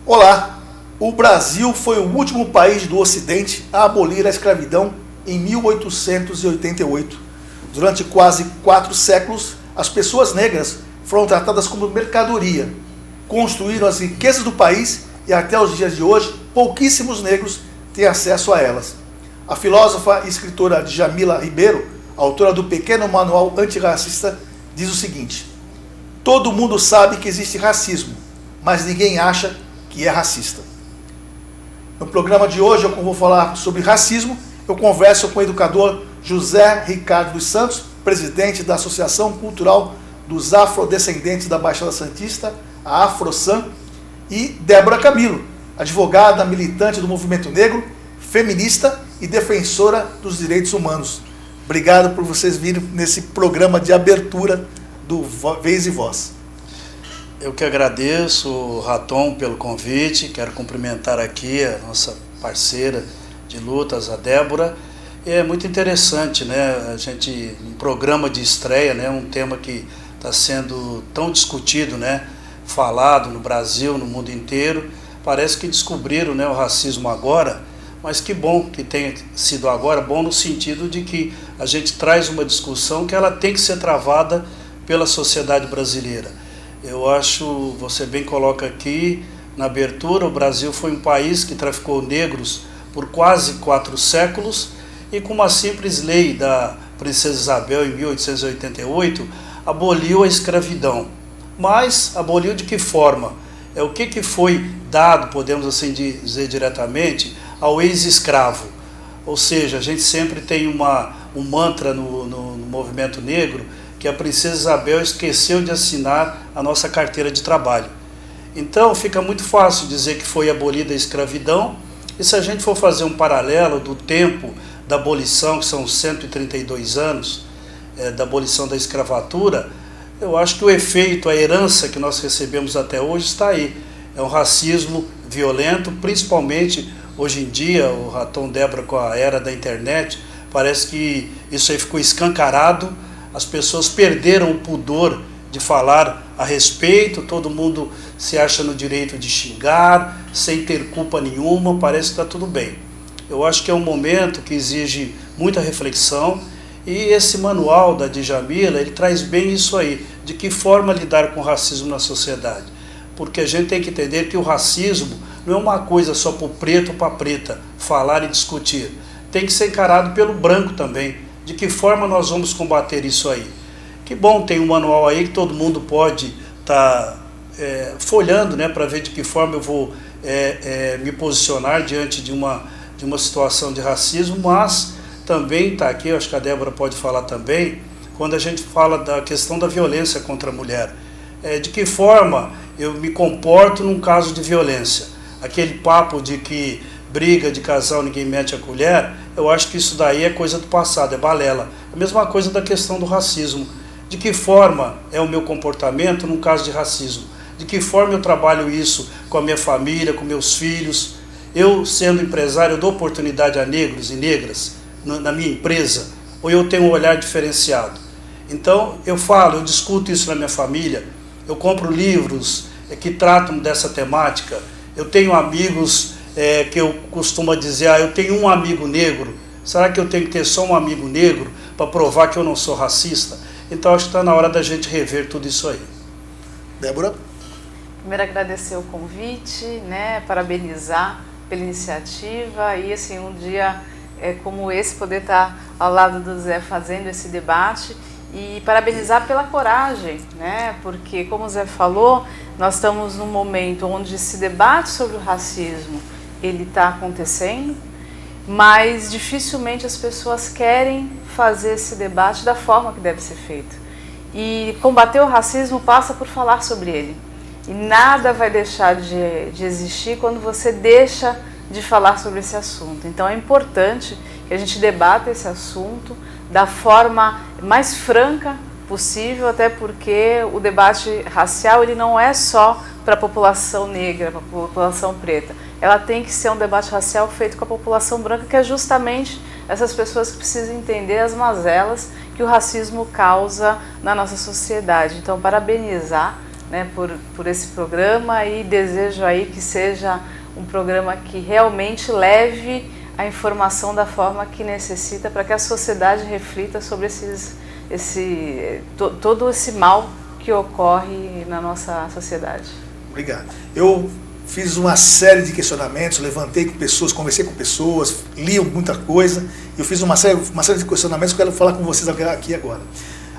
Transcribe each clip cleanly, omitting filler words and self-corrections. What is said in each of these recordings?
Olá! O Brasil foi o último país do Ocidente a abolir a escravidão em 1888. Durante quase 4 séculos, as pessoas negras foram tratadas como mercadoria, construíram as riquezas do país e até os dias de hoje, pouquíssimos negros têm acesso a elas. A filósofa e escritora Djamila Ribeiro, autora do pequeno manual antirracista, diz o seguinte: todo mundo sabe que existe racismo, mas ninguém acha que é racista. No programa de hoje, eu vou falar sobre racismo. Eu converso com o educador José Ricardo dos Santos, presidente da Associação Cultural dos Afrodescendentes da Baixada Santista, a AfroSam, e Débora Camilo, advogada militante do movimento negro, feminista e defensora dos direitos humanos. Obrigado por vocês virem nesse programa de abertura do Vez e Voz. Eu que agradeço, Raton, pelo convite. Quero cumprimentar aqui a nossa parceira de lutas, a Débora. E é muito interessante, né? A gente, um programa de estreia, né? Um tema que está sendo tão discutido, né? Falado no Brasil, no mundo inteiro. Parece que descobriram, né, o racismo agora, mas que bom que tenha sido agora, bom no sentido de que a gente traz uma discussão que ela tem que ser travada pela sociedade brasileira. Eu acho, você bem coloca aqui na abertura, o Brasil foi um país que traficou negros por quase 4 séculos e com uma simples lei da Princesa Isabel em 1888 aboliu a escravidão. Mas aboliu de que forma? O que foi dado, podemos assim dizer diretamente, ao ex-escravo? Ou seja, a gente sempre tem um mantra no movimento negro, que a Princesa Isabel esqueceu de assinar a nossa carteira de trabalho. Então fica muito fácil dizer que foi abolida a escravidão, e se a gente for fazer um paralelo do tempo da abolição, que são 132 anos da abolição da escravatura, eu acho que o efeito, a herança que nós recebemos até hoje está aí. É um racismo violento, principalmente hoje em dia, o Raton, Débora, com a era da internet, parece que isso aí ficou escancarado. As pessoas perderam o pudor de falar a respeito, todo mundo se acha no direito de xingar, sem ter culpa nenhuma, parece que está tudo bem. Eu acho que é um momento que exige muita reflexão, e esse manual da Djamila, ele traz bem isso aí, de que forma lidar com o racismo na sociedade. Porque a gente tem que entender que o racismo não é uma coisa só para o preto ou para a preta, falar e discutir. Tem que ser encarado pelo branco também. De que forma nós vamos combater isso aí? Que bom, tem um manual aí que todo mundo pode estar folhando, né, para ver de que forma eu vou me posicionar diante de uma situação de racismo, mas também está aqui, eu acho que a Débora pode falar também, quando a gente fala da questão da violência contra a mulher. De que forma eu me comporto num caso de violência? Aquele papo de que briga de casal ninguém mete a colher, eu acho que isso daí é coisa do passado, é balela. A mesma coisa da questão do racismo. De que forma é o meu comportamento num caso de racismo? De que forma eu trabalho isso com a minha família, com meus filhos? Eu, sendo empresário, eu dou oportunidade a negros e negras na minha empresa? Ou eu tenho um olhar diferenciado? Então, eu discuto isso na minha família, eu compro livros que tratam dessa temática, eu tenho amigos que eu costumo dizer, eu tenho um amigo negro, será que eu tenho que ter só um amigo negro para provar que eu não sou racista? Então acho que está na hora da gente rever tudo isso aí. Débora? Primeiro agradecer o convite, né, parabenizar pela iniciativa e assim, um dia como esse poder estar ao lado do Zé fazendo esse debate e parabenizar pela coragem, né, porque como o Zé falou, nós estamos num momento onde esse debate sobre o racismo ele está acontecendo, mas dificilmente as pessoas querem fazer esse debate da forma que deve ser feito. E combater o racismo passa por falar sobre ele. E nada vai deixar de existir quando você deixa de falar sobre esse assunto. Então é importante que a gente debata esse assunto da forma mais franca possível, até porque o debate racial ele não é só para a população negra, para a população preta. Ela tem que ser um debate racial feito com a população branca, que é justamente essas pessoas que precisam entender as mazelas que o racismo causa na nossa sociedade. Então, parabenizar, né, por esse programa e desejo aí que seja um programa que realmente leve a informação da forma que necessita para que a sociedade reflita sobre todo esse mal que ocorre na nossa sociedade. Obrigado. Eu fiz uma série de questionamentos, levantei com pessoas, conversei com pessoas, li muita coisa. Eu fiz uma série de questionamentos que eu quero falar com vocês aqui agora.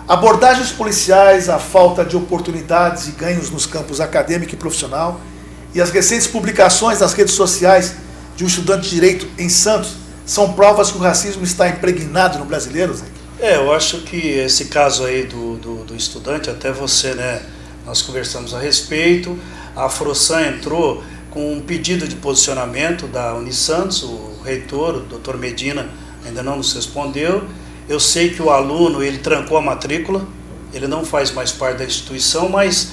Abordagens policiais, a falta de oportunidades e ganhos nos campos acadêmico e profissional e as recentes publicações nas redes sociais de um estudante de direito em Santos são provas que o racismo está impregnado no brasileiro, Zé? Eu acho que esse caso aí do estudante, até você, né, nós conversamos a respeito, a Afrosan entrou com um pedido de posicionamento da Unisantos, o reitor, o Dr. Medina, ainda não nos respondeu. Eu sei que o aluno, ele trancou a matrícula, ele não faz mais parte da instituição, mas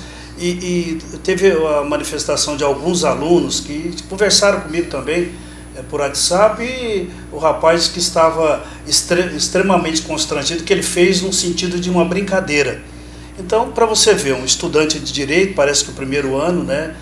teve a manifestação de alguns alunos que conversaram comigo também por WhatsApp, e o rapaz que estava extremamente constrangido, que ele fez no sentido de uma brincadeira. Então, para você ver, um estudante de direito, parece que o primeiro ano, né,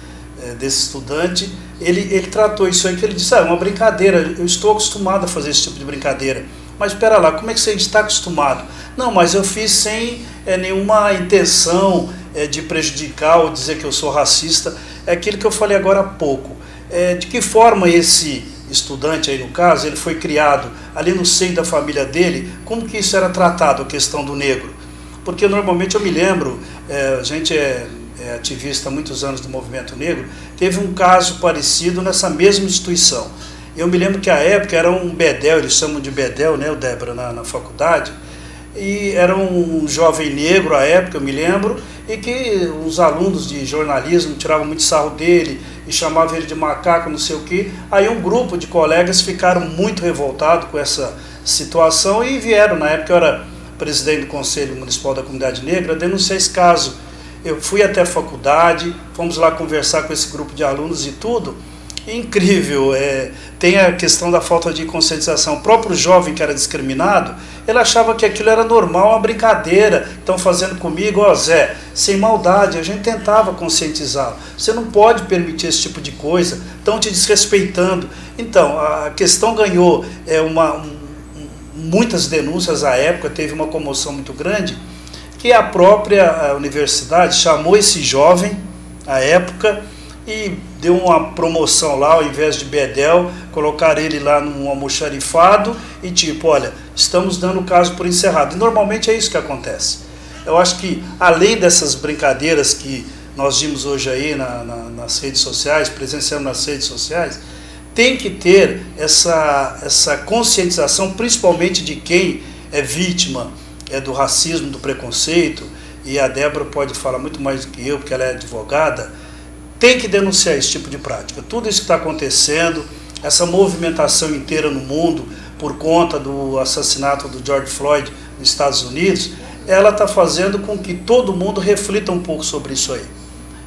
desse estudante, ele tratou isso aí, que ele disse, é uma brincadeira, eu estou acostumado a fazer esse tipo de brincadeira. Mas espera lá, como é que você está acostumado? Não, mas eu fiz sem nenhuma intenção de prejudicar ou dizer que eu sou racista. É aquilo que eu falei agora há pouco. De que forma esse estudante aí, no caso, ele foi criado ali no seio da família dele, como que isso era tratado, a questão do negro? Porque normalmente eu me lembro, a gente é ativista há muitos anos do movimento negro, teve um caso parecido nessa mesma instituição. Eu me lembro que a época era um bedel, eles chamam de bedel, né, o Débora, na faculdade, e era um jovem negro à época, eu me lembro, e que os alunos de jornalismo tiravam muito sarro dele e chamavam ele de macaco, não sei o quê. Aí um grupo de colegas ficaram muito revoltados com essa situação e vieram, na época eu era presidente do Conselho Municipal da Comunidade Negra, denunciar esse caso. Eu fui até a faculdade, fomos lá conversar com esse grupo de alunos e tudo. Incrível, tem a questão da falta de conscientização. O próprio jovem que era discriminado, ele achava que aquilo era normal, uma brincadeira, estão fazendo comigo, Zé, sem maldade. A gente tentava conscientizá-lo. Você não pode permitir esse tipo de coisa, estão te desrespeitando. Então, a questão ganhou muitas denúncias à época, teve uma comoção muito grande, que a própria universidade chamou esse jovem, à época, e deu uma promoção lá, ao invés de bedel, colocar ele lá num almoxarifado e tipo, olha, estamos dando o caso por encerrado. E normalmente é isso que acontece. Eu acho que, além dessas brincadeiras que nós vimos hoje aí nas redes sociais, presenciando nas redes sociais, tem que ter essa conscientização, principalmente de quem é vítima do racismo, do preconceito, e a Débora pode falar muito mais do que eu, porque ela é advogada. Tem que denunciar esse tipo de prática. Tudo isso que está acontecendo, essa movimentação inteira no mundo, por conta do assassinato do George Floyd nos Estados Unidos, ela está fazendo com que todo mundo reflita um pouco sobre isso aí.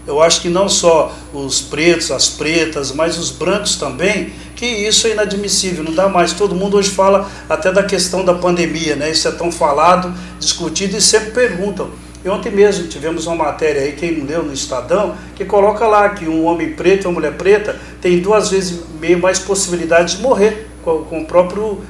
Eu acho que não só os pretos, as pretas, mas os brancos também, que isso é inadmissível, não dá mais. Todo mundo hoje fala até da questão da pandemia, né? Isso é tão falado, discutido, e sempre perguntam. E ontem mesmo tivemos uma matéria aí, quem não leu, no Estadão, que coloca lá que um homem preto e uma mulher preta tem 2,5 vezes mais possibilidade de morrer com o próprio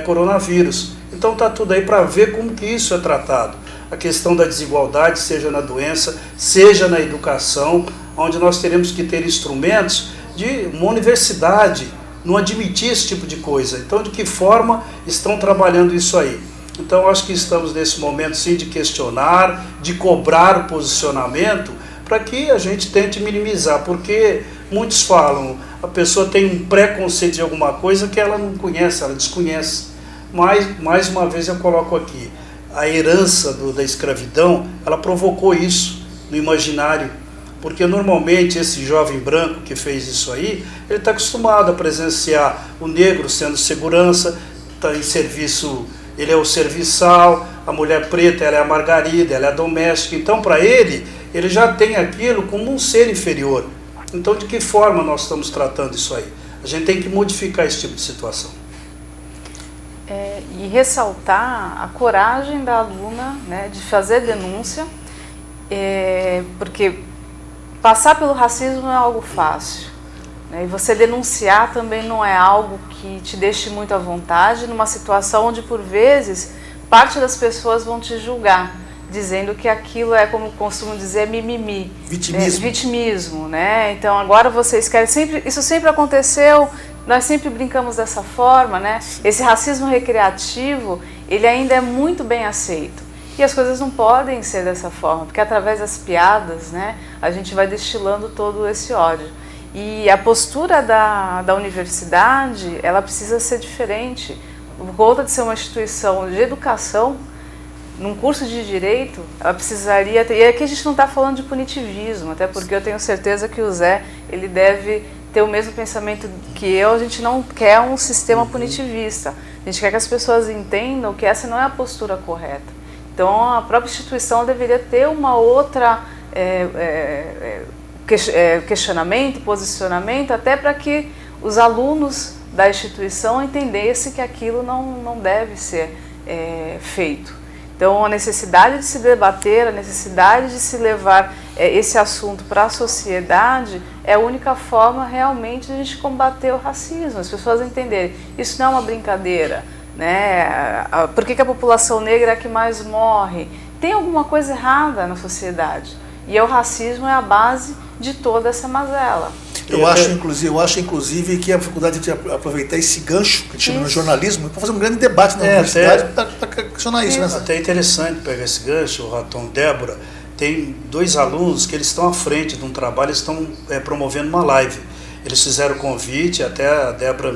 coronavírus. Então está tudo aí para ver como que isso é tratado. A questão da desigualdade, seja na doença, seja na educação, onde nós teremos que ter instrumentos de uma universidade, não admitir esse tipo de coisa. Então, de que forma estão trabalhando isso aí? Então, acho que estamos nesse momento, sim, de questionar, de cobrar o posicionamento, para que a gente tente minimizar, porque muitos falam, a pessoa tem um preconceito de alguma coisa que ela não conhece, ela desconhece. Mas, mais uma vez, eu coloco aqui, a herança da escravidão, ela provocou isso no imaginário, porque normalmente esse jovem branco que fez isso aí, ele está acostumado a presenciar o negro sendo segurança, está em serviço, ele é o serviçal, a mulher preta ela é a margarida, ela é a doméstica, então para ele já tem aquilo como um ser inferior. Então de que forma nós estamos tratando isso aí? A gente tem que modificar esse tipo de situação. E ressaltar a coragem da aluna, né, de fazer denúncia, porque passar pelo racismo não é algo fácil, né? E você denunciar também não é algo que te deixe muito à vontade, numa situação onde, por vezes, parte das pessoas vão te julgar, dizendo que aquilo é, como costumo dizer, mimimi. Vitimismo. Vitimismo, né? Então, agora vocês querem sempre... Isso sempre aconteceu, nós sempre brincamos dessa forma, né? Esse racismo recreativo, ele ainda é muito bem aceito. E as coisas não podem ser dessa forma, porque através das piadas, né, a gente vai destilando todo esse ódio. E a postura da universidade, ela precisa ser diferente. Por conta de ser uma instituição de educação, num curso de direito, ela precisaria ter... E aqui a gente não está falando de punitivismo, até porque eu tenho certeza que o Zé, ele deve ter o mesmo pensamento que eu. A gente não quer um sistema punitivista. A gente quer que as pessoas entendam que essa não é a postura correta. Então, a própria instituição deveria ter uma outra questionamento, posicionamento, até para que os alunos da instituição entendessem que aquilo não deve ser feito. Então, a necessidade de se debater, a necessidade de se levar esse assunto para a sociedade é a única forma realmente de a gente combater o racismo, as pessoas entenderem. Isso não é uma brincadeira, né? Por que a população negra é a que mais morre? Tem alguma coisa errada na sociedade. E o racismo é a base de toda essa mazela. Eu acho, inclusive, que a faculdade tinha que aproveitar esse gancho que a gente chama no jornalismo para fazer um grande debate na universidade para questionar isso. Né? Até interessante pegar esse gancho, o Raton, Débora. Tem 2 alunos que eles estão à frente de um trabalho, eles estão promovendo uma live. Eles fizeram o convite, até a Débora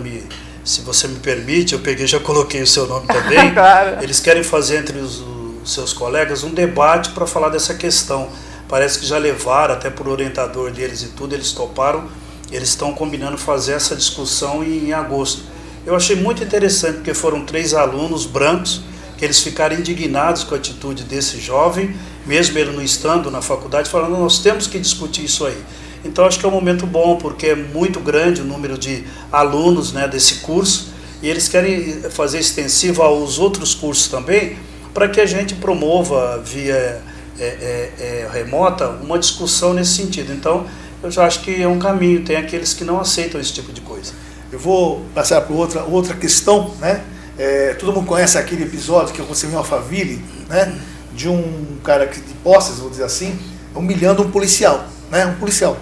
se você me permite, eu peguei, já coloquei o seu nome também. Claro. Eles querem fazer entre os seus colegas um debate para falar dessa questão. Parece que já levaram, até por orientador deles e tudo, eles toparam, eles estão combinando fazer essa discussão em agosto. Eu achei muito interessante, porque foram 3 alunos brancos, que eles ficaram indignados com a atitude desse jovem, mesmo ele não estando na faculdade, falando, nós temos que discutir isso aí. Então acho que é um momento bom, porque é muito grande o número de alunos, né, desse curso, e eles querem fazer extensivo aos outros cursos também, para que a gente promova via remota uma discussão nesse sentido. Então eu já acho que é um caminho. Tem aqueles que não aceitam esse tipo de coisa. Eu vou passar para outra questão, né? Todo mundo conhece aquele episódio que aconteceu em Alphaville, né? De um cara de posses, vou dizer assim, humilhando um policial, né? Um policial.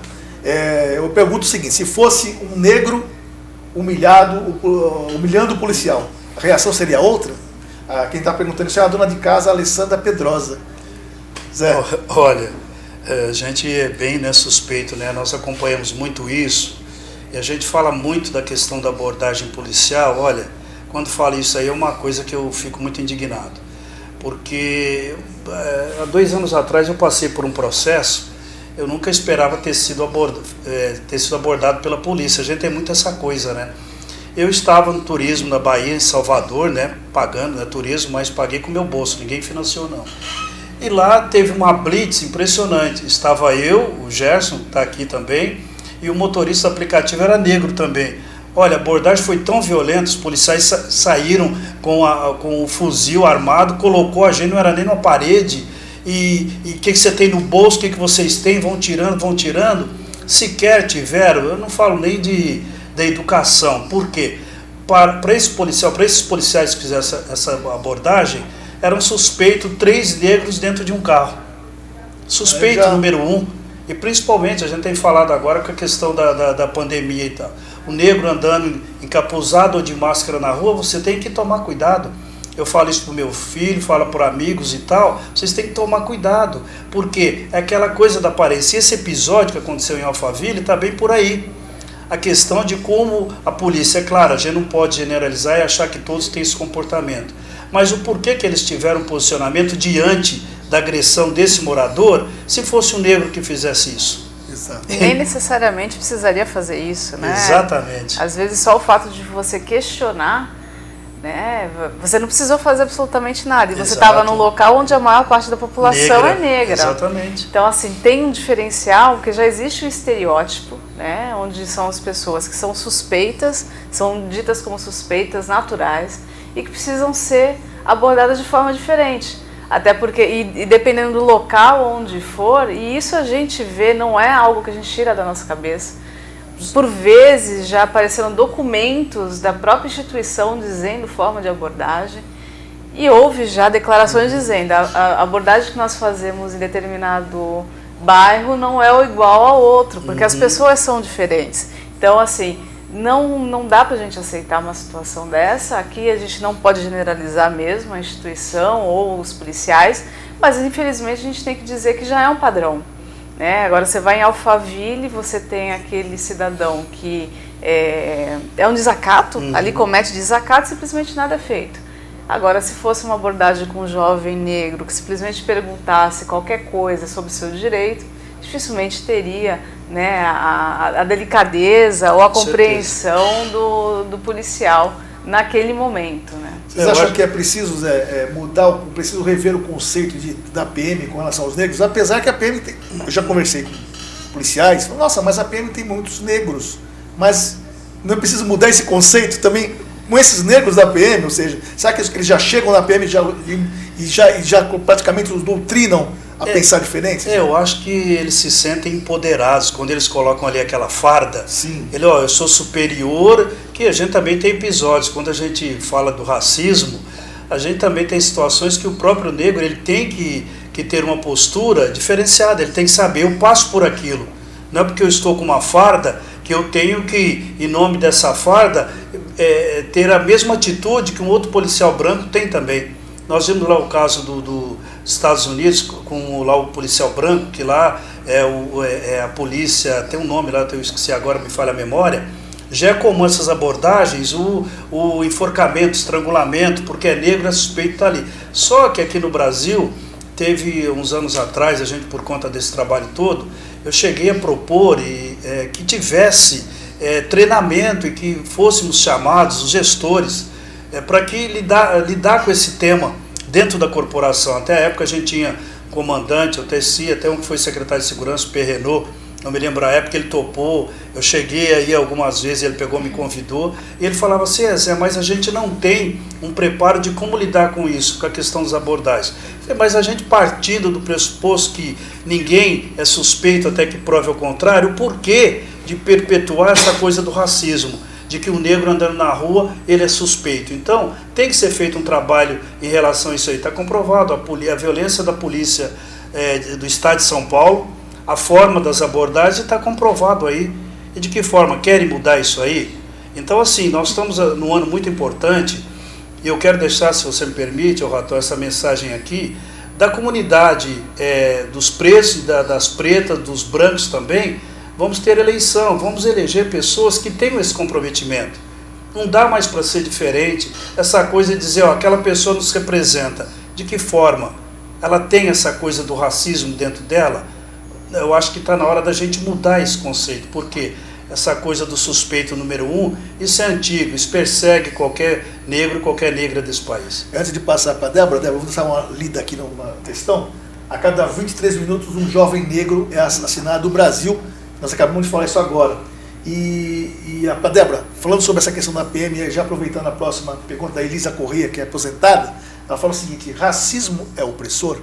Eu pergunto o seguinte: se fosse um negro humilhando o policial, a reação seria outra? Quem está perguntando isso é a dona de casa, Alessandra Pedrosa. Zé. Olha, a gente é bem, né, suspeito, né? Nós acompanhamos muito isso e a gente fala muito da questão da abordagem policial. Olha, quando fala isso aí é uma coisa que eu fico muito indignado, porque há 2 anos atrás eu passei por um processo, eu nunca esperava ter sido abordado pela polícia. A gente tem muito essa coisa, né? Eu estava no turismo na Bahia, em Salvador, né, pagando, né, turismo, mas paguei com o meu bolso, ninguém financiou não. E lá teve uma blitz impressionante. Estava eu, o Gerson, que está aqui também, e o motorista do aplicativo era negro também. Olha, a abordagem foi tão violenta, os policiais saíram com o fuzil armado, colocou a gente, não era nem numa parede, e o que você tem no bolso, o que vocês têm, vão tirando. Sequer tiveram, eu não falo nem da educação. Por quê? Para esses policiais que fizeram essa abordagem, eram suspeitos 3 negros dentro de um carro. Suspeito número 1. E principalmente, a gente tem falado agora com a questão da pandemia e tal. O negro andando encapuzado ou de máscara na rua, você tem que tomar cuidado. Eu falo isso pro meu filho, falo para amigos e tal. Vocês têm que tomar cuidado, porque é aquela coisa da aparência. Esse episódio que aconteceu em Alphaville está bem por aí. A questão de como a polícia, é claro, a gente não pode generalizar e achar que todos têm esse comportamento. Mas o porquê que eles tiveram um posicionamento diante da agressão desse morador, se fosse um negro que fizesse isso? Exato. Nem necessariamente precisaria fazer isso, né? Exatamente. Às vezes só o fato de você questionar, né? Você não precisou fazer absolutamente nada. E você estava num local onde a maior parte da população é negra. Exatamente. Então, assim, tem um diferencial, porque já existe um estereótipo, né? Onde são as pessoas que são suspeitas, são ditas como suspeitas naturais, e que precisam ser abordadas de forma diferente. Até porque, e dependendo do local onde for, e isso a gente vê, não é algo que a gente tira da nossa cabeça. Por vezes já apareceram documentos da própria instituição dizendo forma de abordagem, e houve já declarações dizendo a abordagem que nós fazemos em determinado bairro não é igual ao outro, porque as pessoas são diferentes. Então, assim, não dá pra gente aceitar uma situação dessa. Aqui a gente não pode generalizar mesmo a instituição ou os policiais, mas infelizmente a gente tem que dizer que já é um padrão, né? Agora você vai em Alphaville, você tem aquele cidadão que é um desacato, ali comete desacato e simplesmente nada é feito. Agora, se fosse uma abordagem com um jovem negro que simplesmente perguntasse qualquer coisa sobre o seu direito, dificilmente teria, né, a delicadeza ou a compreensão do policial naquele momento, né? Vocês acham que é preciso preciso rever o conceito da PM com relação aos negros? Apesar que a PM tem, eu já conversei com policiais, nossa, mas a PM tem muitos negros, mas não é preciso mudar esse conceito também com esses negros da PM? Ou seja, será que eles já chegam na PM e já praticamente os doutrinam a pensar diferente? Eu acho que eles se sentem empoderados quando eles colocam ali aquela farda. Sim. Eu sou superior, que a gente também tem episódios. Quando a gente fala do racismo, a gente também tem situações que o próprio negro ele tem que ter uma postura diferenciada, ele tem que saber, eu passo por aquilo. Não é porque eu estou com uma farda que eu tenho que, em nome dessa farda, ter a mesma atitude que um outro policial branco tem também. Nós vimos lá o caso dos Estados Unidos com lá o policial branco, que lá é a polícia, tem um nome lá, eu esqueci agora, me falha a memória. Já é comum essas abordagens, o enforcamento, estrangulamento, porque é negro, é suspeito estar ali. Só que aqui no Brasil, teve uns anos atrás, a gente por conta desse trabalho todo, eu cheguei a propor que tivesse treinamento e que fôssemos chamados, os gestores, para que lidar com esse tema dentro da corporação. Até a época a gente tinha comandante, o TC, até um que foi secretário de segurança, o Perrenot, não me lembro a época, ele topou, eu cheguei aí algumas vezes, ele pegou, me convidou, e ele falava assim, Zé, mas a gente não tem um preparo de como lidar com isso, com a questão das abordagens. Mas a gente partindo do pressuposto que ninguém é suspeito até que prove ao contrário, o porquê de perpetuar essa coisa do racismo, de que o negro andando na rua, ele é suspeito. Então, tem que ser feito um trabalho em relação a isso aí. Está comprovado, a violência da polícia do estado de São Paulo, a forma das abordagens está comprovado aí. E de que forma? Querem mudar isso aí? Então, assim, nós estamos num ano muito importante, e eu quero deixar, se você me permite, Ratão, essa mensagem aqui, da comunidade dos pretos, das pretas, dos brancos também. Vamos ter eleição, vamos eleger pessoas que tenham esse comprometimento. Não dá mais para ser diferente, essa coisa de dizer, aquela pessoa nos representa. De que forma? Ela tem essa coisa do racismo dentro dela? Eu acho que está na hora da gente mudar esse conceito, porque essa coisa do suspeito número 1, isso é antigo, isso persegue qualquer negro, qualquer negra desse país. Antes de passar para a Débora, vou dar uma lida aqui numa questão. A cada 23 minutos um jovem negro é assassinado no Brasil. Nós acabamos de falar isso agora. E a Débora, falando sobre essa questão da PM, já aproveitando a próxima pergunta da Elisa Corrêa, que é aposentada, ela fala o seguinte, racismo é opressor?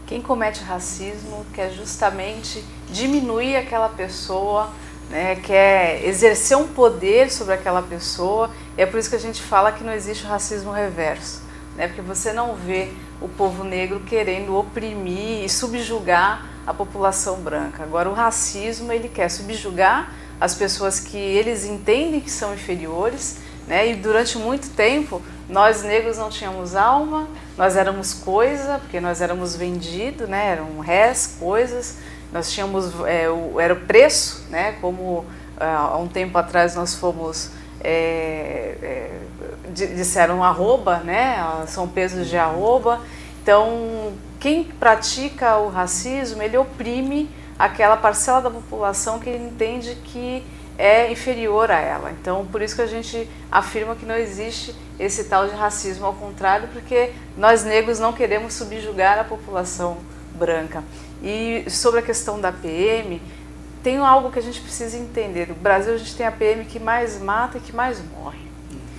Quem comete racismo quer justamente diminuir aquela pessoa, né, quer exercer um poder sobre aquela pessoa. É por isso que a gente fala que não existe racismo reverso, né, porque você não vê o povo negro querendo oprimir e subjugar a população branca. Agora, o racismo, ele quer subjugar as pessoas que eles entendem que são inferiores, né? E durante muito tempo, nós negros não tínhamos alma, nós éramos coisa, porque nós éramos vendidos, né? Eram res, coisas, nós tínhamos, era o preço, né? Como há um tempo atrás nós fomos, disseram arroba, né? São pesos de arroba. Então, quem pratica o racismo, ele oprime aquela parcela da população que ele entende que é inferior a ela. Então, por isso que a gente afirma que não existe esse tal de racismo, ao contrário, porque nós negros não queremos subjugar a população branca. E sobre a questão da PM, tem algo que a gente precisa entender. No Brasil, a gente tem a PM que mais mata e que mais morre.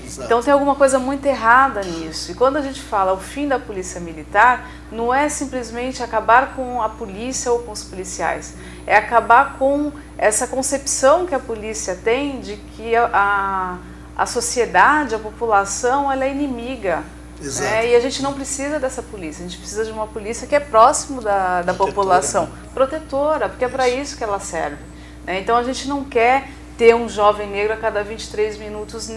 Exato. Então tem alguma coisa muito errada nisso. E quando a gente fala o fim da polícia militar, não é simplesmente acabar com a polícia ou com os policiais. É acabar com essa concepção que a polícia tem de que a sociedade, a população, ela é inimiga. Exato. E a gente não precisa dessa polícia, a gente precisa de uma polícia que é próximo da população, protetora, porque é para isso que ela serve. Então a gente não quer ter um jovem negro a cada 23 minutos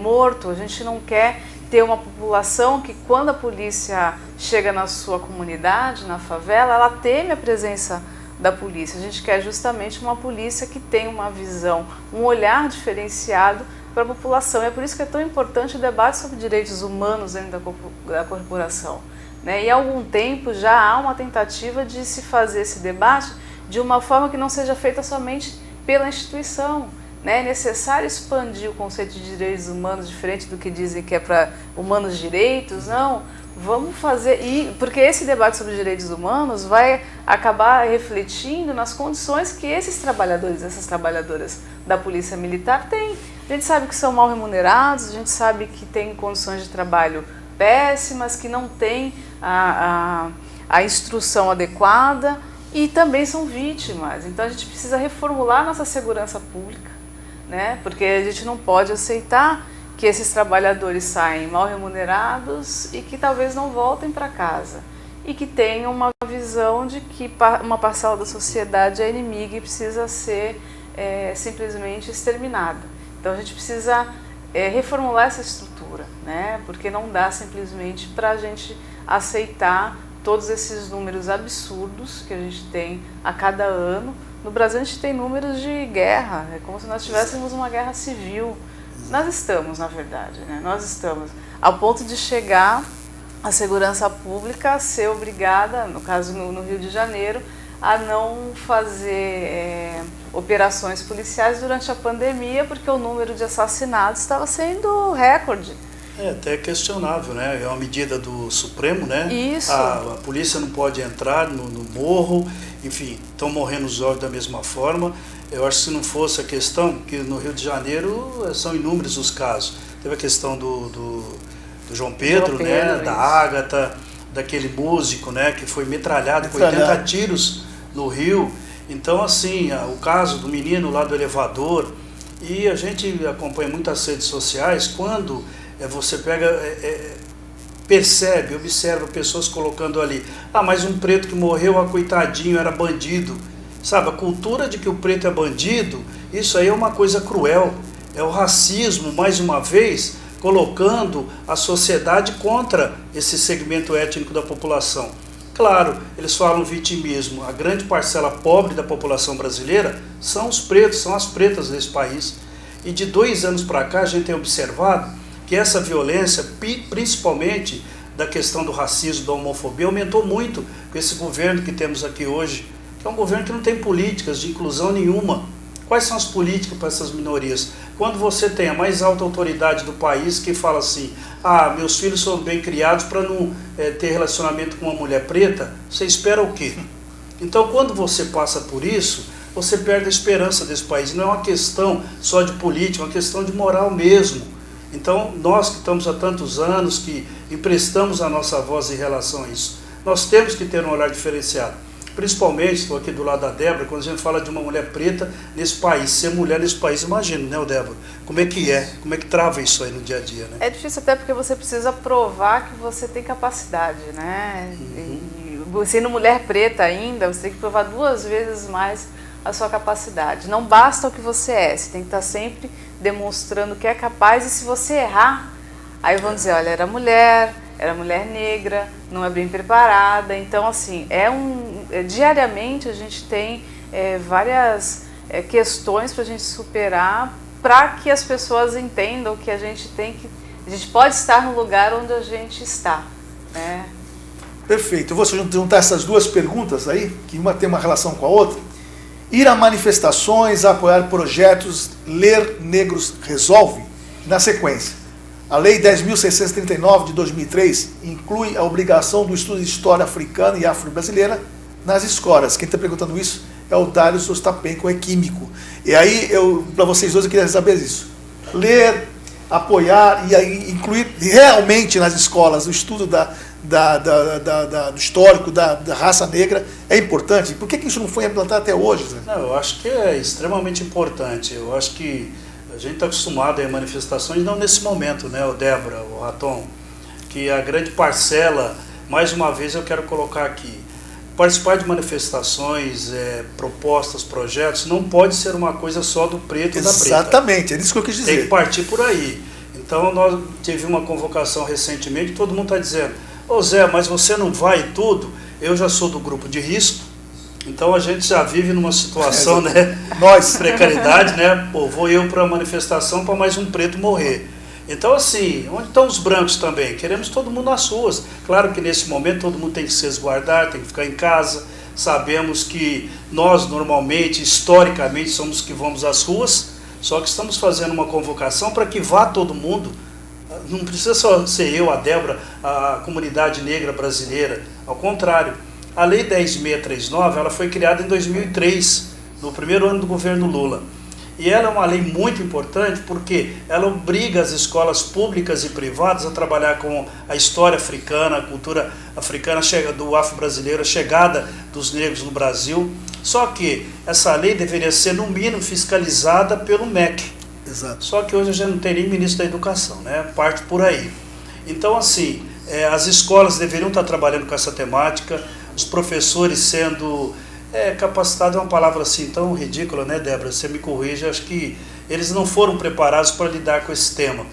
morto, a gente não quer ter uma população que quando a polícia chega na sua comunidade, na favela, ela teme a presença da polícia. A gente quer justamente uma polícia que tenha uma visão, um olhar diferenciado para a população. É por isso que é tão importante o debate sobre direitos humanos dentro da corporação. E há algum tempo já há uma tentativa de se fazer esse debate de uma forma que não seja feita somente pela instituição. É necessário expandir o conceito de direitos humanos, diferente do que dizem que é para humanos direitos. Não, vamos fazer, porque esse debate sobre direitos humanos vai acabar refletindo nas condições que esses trabalhadores, essas trabalhadoras da Polícia Militar têm. A gente sabe que são mal remunerados, a gente sabe que têm condições de trabalho péssimas, que não têm a instrução adequada e também são vítimas. Então a gente precisa reformular nossa segurança pública, porque a gente não pode aceitar que esses trabalhadores saem mal remunerados e que talvez não voltem para casa e que tenham uma visão de que uma parcela da sociedade é inimiga e precisa ser simplesmente exterminada. Então a gente precisa reformular essa estrutura, porque não dá simplesmente para a gente aceitar todos esses números absurdos que a gente tem a cada ano. No Brasil a gente tem números de guerra, é como se nós tivéssemos uma guerra civil. Nós estamos, na verdade, nós estamos, ao ponto de chegar a segurança pública a ser obrigada, no caso no Rio de Janeiro, a não fazer operações policiais durante a pandemia, porque o número de assassinatos estava sendo recorde. É até questionável, É uma medida do Supremo, Isso. A polícia não pode entrar no morro, enfim, estão morrendo os jovens da mesma forma. Eu acho que se não fosse a questão, que no Rio de Janeiro são inúmeros os casos. Teve a questão do João Pedro, da Ágata, daquele músico, que foi metralhado com 80 tiros no Rio. Então, assim, o caso do menino lá do elevador, e a gente acompanha muitas redes sociais, quando você pega, percebe, observa pessoas colocando ali, mas um preto que morreu, coitadinho, era bandido. Sabe, a cultura de que o preto é bandido, isso aí é uma coisa cruel. É o racismo, mais uma vez, colocando a sociedade contra esse segmento étnico da população. Claro, eles falam vitimismo. A grande parcela pobre da população brasileira são os pretos, são as pretas desse país. E de 2 anos para cá a gente tem observado que essa violência, principalmente da questão do racismo, da homofobia, aumentou muito com esse governo que temos aqui hoje, que é um governo que não tem políticas de inclusão nenhuma. Quais são as políticas para essas minorias? Quando você tem a mais alta autoridade do país que fala assim, meus filhos são bem criados para não ter relacionamento com uma mulher preta, você espera o quê? Então, quando você passa por isso, você perde a esperança desse país. Não é uma questão só de política, é uma questão de moral mesmo. Então, nós que estamos há tantos anos, que emprestamos a nossa voz em relação a isso, nós temos que ter um olhar diferenciado. Principalmente, estou aqui do lado da Débora, quando a gente fala de uma mulher preta nesse país, ser mulher nesse país, imagina, Débora? Como é que trava isso aí no dia a dia, É difícil até porque você precisa provar que você tem capacidade, E sendo mulher preta ainda, você tem que provar 2 vezes mais a sua capacidade. Não basta o que você é, você tem que estar sempre demonstrando que é capaz, e se você errar, aí vão dizer, olha, era mulher negra, não é bem preparada. Então, assim, diariamente a gente tem várias questões para a gente superar, para que as pessoas entendam que a gente pode estar no lugar onde a gente está. Perfeito. Eu vou juntar essas 2 perguntas aí, que uma tem uma relação com a outra. Ir a manifestações, apoiar projetos, ler Negros Resolve? Na sequência, a Lei 10.639 de 2003 inclui a obrigação do estudo de história africana e afro-brasileira nas escolas. Quem está perguntando isso é o Dário Sostapenko, é químico. E aí, para vocês dois, eu queria saber isso. Ler apoiar e aí incluir realmente nas escolas o estudo do histórico da raça negra é importante? Por que isso não foi implantado até hoje, Zé? Não, eu acho que é extremamente importante. Eu acho que a gente está acostumado a manifestações, não nesse momento, né, o Débora, o Raton, que a grande parcela, mais uma vez eu quero colocar aqui, participar de manifestações, propostas, projetos, não pode ser uma coisa só do preto e da preta. Exatamente, é isso que eu quis dizer. Tem que partir por aí. Então, nós tivemos uma convocação recentemente, todo mundo está dizendo, ô Zé, mas você não vai em tudo? Eu já sou do grupo de risco, então a gente já vive numa situação, né, nós, precariedade, né? Pô, vou eu para a manifestação para mais um preto morrer. Então, assim, onde estão os brancos também? Queremos todo mundo nas ruas. Claro que nesse momento todo mundo tem que se resguardar, tem que ficar em casa. Sabemos que nós, normalmente, historicamente, somos que vamos às ruas, só que estamos fazendo uma convocação para que vá todo mundo. Não precisa só ser eu, a Débora, a comunidade negra brasileira. Ao contrário, a Lei 10.639, ela foi criada em 2003, no primeiro ano do governo Lula. E ela é uma lei muito importante porque ela obriga as escolas públicas e privadas a trabalhar com a história africana, a cultura africana do afro-brasileiro, a chegada dos negros no Brasil. Só que essa lei deveria ser, no mínimo, fiscalizada pelo MEC. Exato. Só que hoje a gente não tem nem ministro da educação, né? Parte por aí. Então, assim, as escolas deveriam estar trabalhando com essa temática, os professores sendo... capacitado é uma palavra assim tão ridícula, né, Débora? Você me corrige, acho que eles não foram preparados para lidar com esse tema.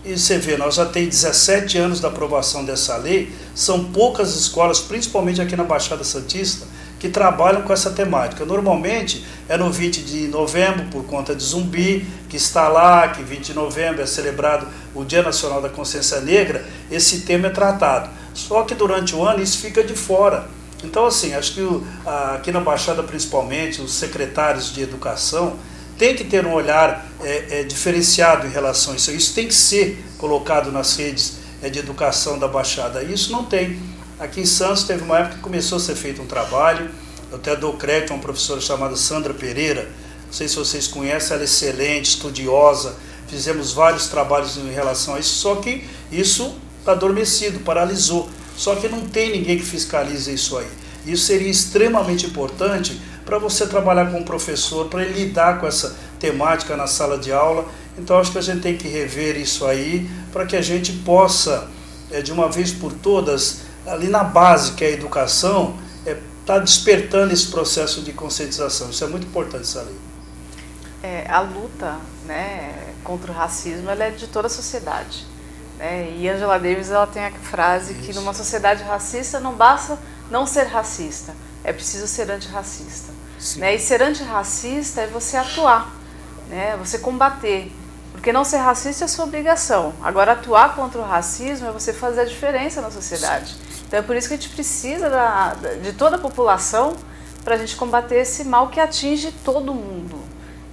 E você vê, nós já tem 17 anos da aprovação dessa lei, são poucas escolas, principalmente aqui na Baixada Santista, que trabalham com essa temática. Normalmente é no 20 de novembro, por conta de Zumbi, que está lá, que 20 de novembro é celebrado o Dia Nacional da Consciência Negra, esse tema é tratado. Só que durante o ano isso fica de fora. Então, assim, acho que aqui na Baixada, principalmente, os secretários de educação têm que ter um olhar diferenciado em relação a isso. Isso tem que ser colocado nas redes de educação da Baixada. Isso não tem. Aqui em Santos teve uma época que começou a ser feito um trabalho, eu até dou crédito a uma professora chamada Sandra Pereira, não sei se vocês conhecem, ela é excelente, estudiosa, fizemos vários trabalhos em relação a isso, só que isso está adormecido, paralisou. Só que não tem ninguém que fiscalize isso aí. Isso seria extremamente importante para você trabalhar com um professor, para ele lidar com essa temática na sala de aula. Então, acho que a gente tem que rever isso aí, para que a gente possa, de uma vez por todas, ali na base, que é a educação, tá despertando esse processo de conscientização. Isso é muito importante, essa lei. A luta, né, contra o racismo, ela é de toda a sociedade. E Angela Davis, ela tem a frase que numa sociedade racista não basta não ser racista, é preciso ser antirracista. E ser antirracista é você atuar, você combater, porque não ser racista é sua obrigação. Agora, atuar contra o racismo é você fazer a diferença na sociedade. Então é por isso que a gente precisa de toda a população para a gente combater esse mal que atinge todo mundo.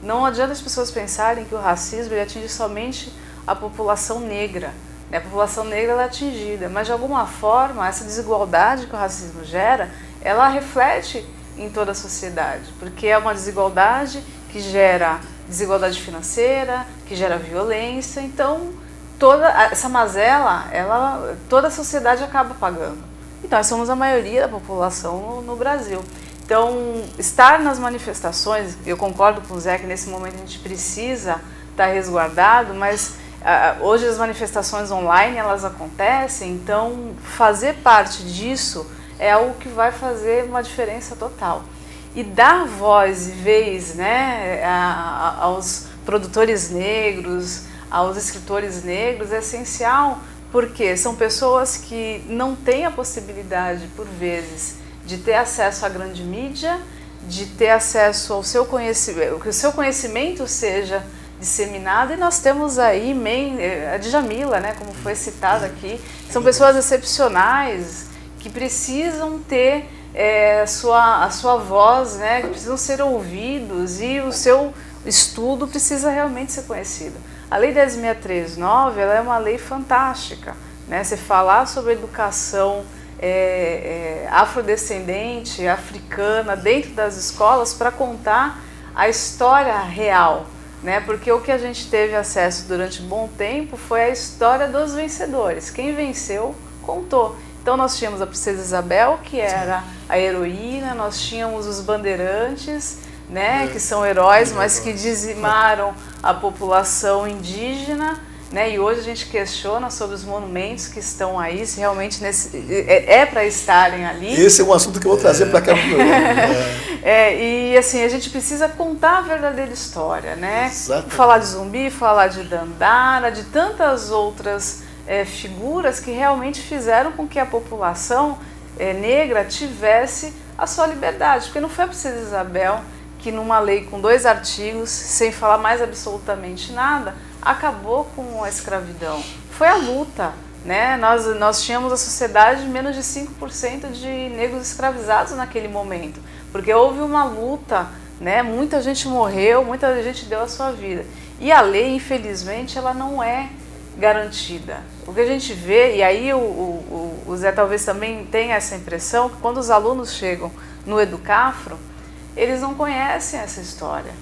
Não adianta as pessoas pensarem que o racismo ele atinge somente a população negra. A população negra ela é atingida, mas de alguma forma essa desigualdade que o racismo gera, ela reflete em toda a sociedade, porque é uma desigualdade que gera desigualdade financeira, que gera violência, então toda essa mazela, toda a sociedade acaba pagando. Então nós somos a maioria da população no Brasil. Então estar nas manifestações, eu concordo com o Zé que nesse momento a gente precisa estar resguardado, mas hoje as manifestações online elas acontecem, então fazer parte disso é algo que vai fazer uma diferença total. E dar voz e vez aos produtores negros, aos escritores negros é essencial, porque são pessoas que não têm a possibilidade, por vezes, de ter acesso à grande mídia, de ter acesso ao seu conhecimento, que o seu conhecimento seja disseminado, e nós temos aí a Djamila, como foi citada aqui, são pessoas excepcionais que precisam ter a sua voz, que precisam ser ouvidos e o seu estudo precisa realmente ser conhecido. A Lei 10.639 ela é uma lei fantástica, Você falar sobre educação afrodescendente, africana, dentro das escolas para contar a história real, né? Porque o que a gente teve acesso durante um bom tempo foi a história dos vencedores. Quem venceu, contou. Então nós tínhamos a Princesa Isabel, que era a heroína, nós tínhamos os bandeirantes, né, que são heróis, mas que dizimaram a população indígena, né, e hoje a gente questiona sobre os monumentos que estão aí, se realmente é para estarem ali. Esse é um assunto que eu vou trazer para cá no programa. E assim, a gente precisa contar a verdadeira história, né? Exatamente. Falar de Zumbi, falar de Dandara, de tantas outras figuras que realmente fizeram com que a população negra tivesse a sua liberdade, porque não foi a Princesa Isabel que numa lei com 2 artigos, sem falar mais absolutamente nada, acabou com a escravidão. Foi a luta, né? Nós tínhamos a sociedade de menos de 5% de negros escravizados naquele momento, porque houve uma luta, né? Muita gente morreu, muita gente deu a sua vida. E a lei, infelizmente, ela não é garantida. O que a gente vê, e aí o Zé talvez também tenha essa impressão, que quando os alunos chegam no Educafro, eles não conhecem essa história.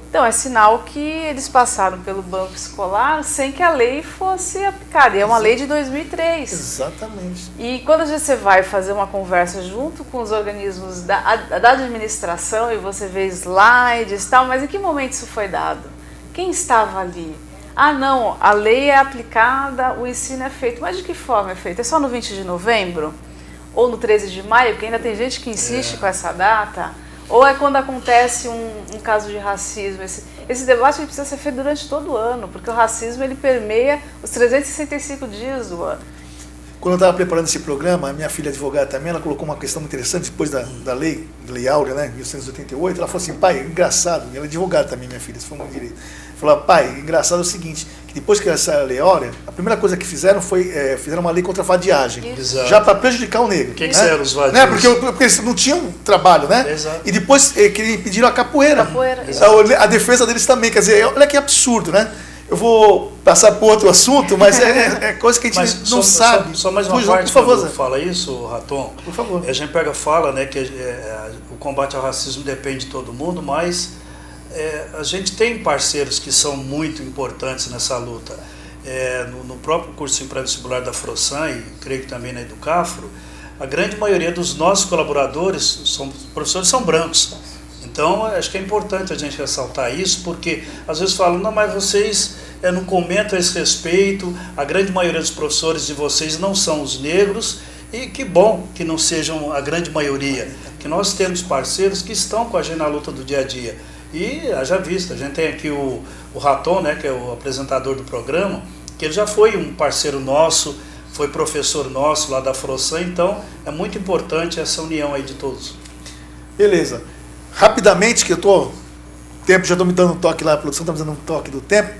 Então é sinal que eles passaram pelo banco escolar sem que a lei fosse aplicada. E é uma lei de 2003. Exatamente. E quando você vai fazer uma conversa junto com os organismos da administração e você vê slides e tal, mas em que momento isso foi dado? Quem estava ali? Ah, não, a lei é aplicada, o ensino é feito. Mas de que forma é feito? É só no 20 de novembro? Ou no 13 de maio? Porque ainda tem gente que insiste com essa data? Ou é quando acontece um caso de racismo? Esse debate precisa ser feito durante todo o ano, porque o racismo ele permeia os 365 dias do ano. Quando eu estava preparando esse programa, a minha filha advogada também, ela colocou uma questão interessante depois da lei Áurea, né, 1888, ela falou assim, pai, engraçado, ela é advogada também, minha filha, se for um direito. Falou, pai, engraçado é o seguinte, que depois que essa lei Áurea, a primeira coisa que fizeram foi, fizeram uma lei contra a vadiagem, já para prejudicar o negro. Quem né? eram os vadios? Né? Porque eles não tinham trabalho, né? Exato. E depois que pediram a capoeira. A defesa deles também, quer dizer, olha que absurdo, né? Eu vou passar para outro assunto, mas é coisa que a gente não sabe. Só mais uma parte, por favor, fala isso, Raton. Por favor. A gente fala, né, que o combate ao racismo depende de todo mundo, mas a gente tem parceiros que são muito importantes nessa luta. No próprio cursinho pré-vestibular da Frossan, e creio que também na Educafro, a grande maioria dos nossos colaboradores, professores, são brancos. Então, acho que é importante a gente ressaltar isso, porque às vezes falam, não, mas vocês não comentam a esse respeito, a grande maioria dos professores de vocês não são os negros, e que bom que não sejam a grande maioria, que nós temos parceiros que estão com a gente na luta do dia a dia. E, haja vista, a gente tem aqui o Raton, né, que é o apresentador do programa, que ele já foi um parceiro nosso, foi professor nosso lá da Frossan, então é muito importante essa união aí de todos. Beleza. Rapidamente, que já estou me dando um toque lá, a produção está me dando um toque do tempo.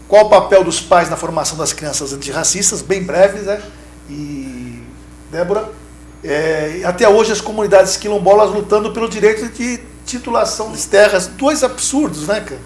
Qual o papel dos pais na formação das crianças antirracistas? Bem breves, né? E, Débora, até hoje as comunidades quilombolas lutando pelo direito de titulação das terras. 2 absurdos, né, cara?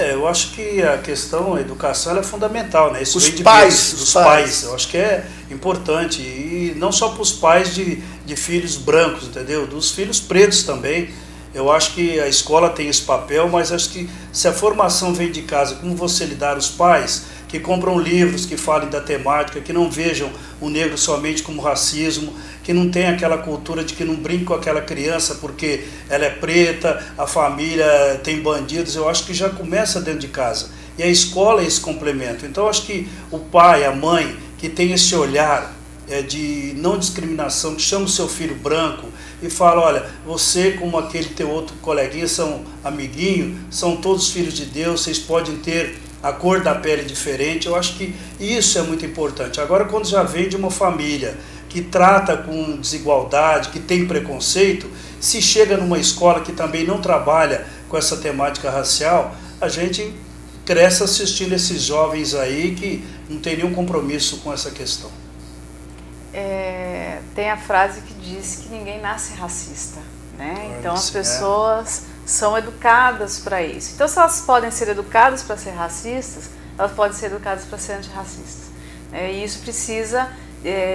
Eu acho que a questão, a educação, ela é fundamental, né? Isso os vem de pais, dos pais. Eu acho que é importante, e não só para os pais de filhos brancos, entendeu? Dos filhos pretos também. Eu acho que a escola tem esse papel, mas acho que se a formação vem de casa, como você lidar os pais, que compram livros que falem da temática, que não vejam o negro somente como racismo, que não tem aquela cultura de que não brinca com aquela criança porque ela é preta, a família tem bandidos, eu acho que já começa dentro de casa. E a escola é esse complemento. Então eu acho que o pai, a mãe, que tem esse olhar de não discriminação, que chama o seu filho branco e fala, olha, você como aquele teu outro coleguinha são amiguinho, são todos filhos de Deus, vocês podem ter a cor da pele diferente. Eu acho que isso é muito importante. Agora, quando já vem de uma família que trata com desigualdade, que tem preconceito, se chega numa escola que também não trabalha com essa temática racial, a gente cresce assistindo esses jovens aí que não tem nenhum compromisso com essa questão. Tem a frase que diz que ninguém nasce racista, né? Então as pessoas são educadas para isso. Então, se elas podem ser educadas para ser racistas, elas podem ser educadas para ser antirracistas. E isso precisa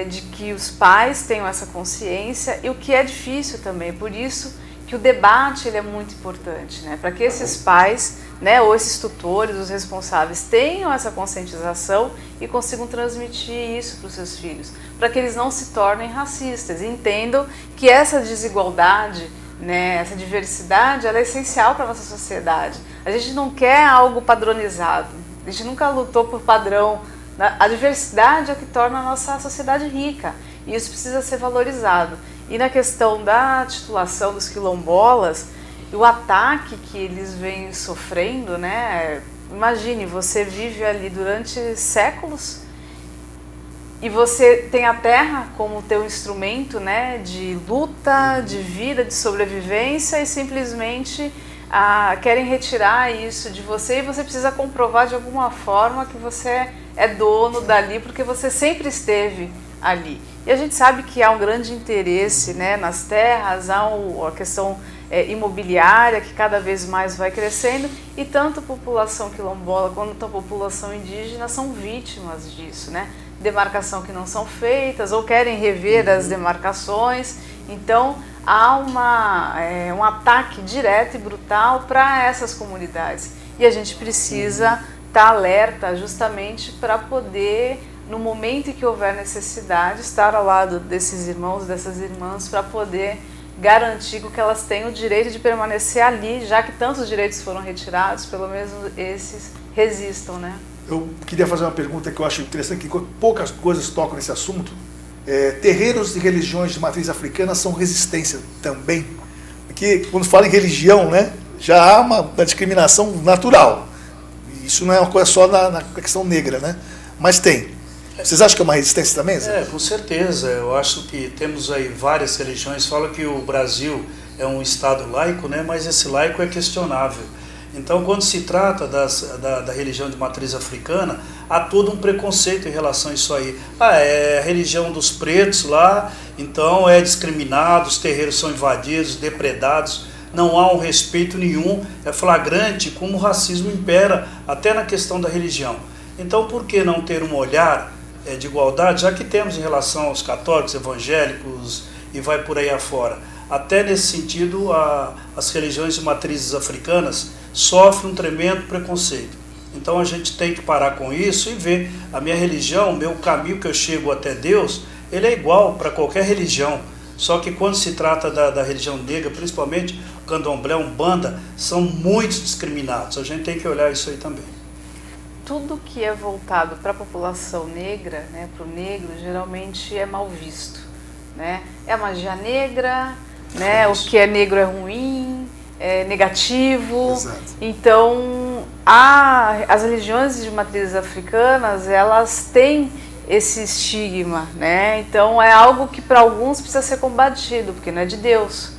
de que os pais tenham essa consciência, e o que é difícil também, por isso que o debate ele é muito importante, né? Para que esses pais né, ou esses tutores, os responsáveis, tenham essa conscientização e consigam transmitir isso para os seus filhos, para que eles não se tornem racistas e entendam que essa desigualdade, né, essa diversidade, ela é essencial para a nossa sociedade. A gente não quer algo padronizado, a gente nunca lutou por padrão. A diversidade é o que torna a nossa sociedade rica e isso precisa ser valorizado. E na questão da titulação dos quilombolas, o ataque que eles vêm sofrendo, né? Imagine, você vive ali durante séculos e você tem a terra como teu instrumento, né, de luta, de vida, de sobrevivência e simplesmente querem retirar isso de você e você precisa comprovar de alguma forma que você é dono dali porque você sempre esteve ali. E a gente sabe que há um grande interesse, né, nas terras, há a questão imobiliária que cada vez mais vai crescendo e tanto a população quilombola quanto a população indígena são vítimas disso, né? Demarcação que não são feitas ou querem rever as demarcações, então há um ataque direto e brutal para essas comunidades e a gente precisa estar alerta justamente para poder, no momento em que houver necessidade, estar ao lado desses irmãos, dessas irmãs, para poder garantir que elas tenham o direito de permanecer ali, já que tantos direitos foram retirados, pelo menos esses resistam, né? Eu queria fazer uma pergunta que eu acho interessante, que poucas coisas tocam nesse assunto. Terreiros de religiões de matriz africana são resistência também? Porque quando fala em religião, né, já há uma discriminação natural. Isso não é uma coisa só na questão negra, né? Mas tem. Vocês acham que é uma resistência também, Zé? Com certeza. Eu acho que temos aí várias religiões. Fala que o Brasil é um estado laico, né? Mas esse laico é questionável. Então, quando se trata da religião de matriz africana, há todo um preconceito em relação a isso aí. É a religião dos pretos lá, então é discriminado, os terreiros são invadidos, depredados, não há um respeito nenhum, é flagrante como o racismo impera até na questão da religião. Então, por que não ter um olhar de igualdade, já que temos em relação aos católicos, evangélicos e vai por aí afora? Até nesse sentido, as religiões de matrizes africanas sofrem um tremendo preconceito. Então a gente tem que parar com isso e ver a minha religião, o meu caminho que eu chego até Deus, ele é igual para qualquer religião. Só que quando se trata da religião negra, principalmente o candomblé, umbanda, são muito discriminados. A gente tem que olhar isso aí também. Tudo que é voltado para a população negra, né, para o negro, geralmente é mal visto, né? É a magia negra, né? O que é negro é ruim, é negativo. Exato. Então, as religiões de matrizes africanas, elas têm esse estigma, né? Então é algo que para alguns precisa ser combatido, porque não é de Deus.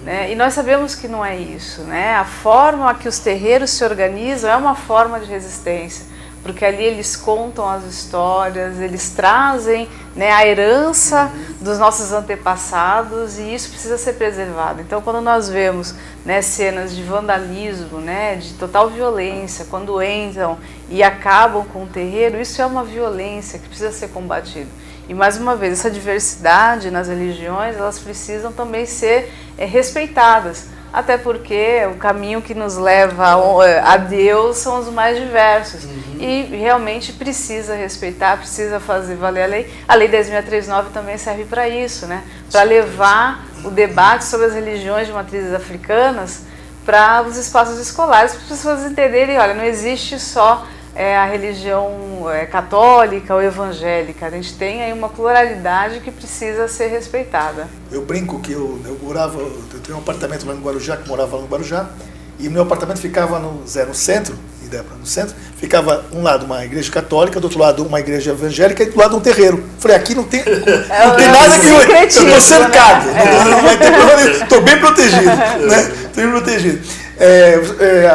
Né? E nós sabemos que não é isso, né? A forma que os terreiros se organizam é uma forma de resistência, porque ali eles contam as histórias, eles trazem, né, a herança dos nossos antepassados e isso precisa ser preservado. Então, quando nós vemos, né, cenas de vandalismo, né, de total violência, quando entram e acabam com o terreiro, isso é uma violência que precisa ser combatida. E mais uma vez, essa diversidade nas religiões, elas precisam também ser respeitadas, até porque o caminho que nos leva a Deus são os mais diversos. E realmente precisa respeitar, precisa fazer valer a lei. A Lei 10.639 também serve para isso, né? Para levar o debate sobre as religiões de matrizes africanas para os espaços escolares, para as pessoas entenderem, olha, não existe só a religião católica ou evangélica. A gente tem aí uma pluralidade que precisa ser respeitada. Eu brinco que eu tenho um apartamento lá no Guarujá, que morava lá no Guarujá, e meu apartamento ficava no centro, no centro, ficava um lado uma igreja católica, do outro lado uma igreja evangélica e do lado um terreiro. Falei, aqui não tem nada que eu estou cercado, não vai ter problema, estou bem protegido, né? Estou bem protegido.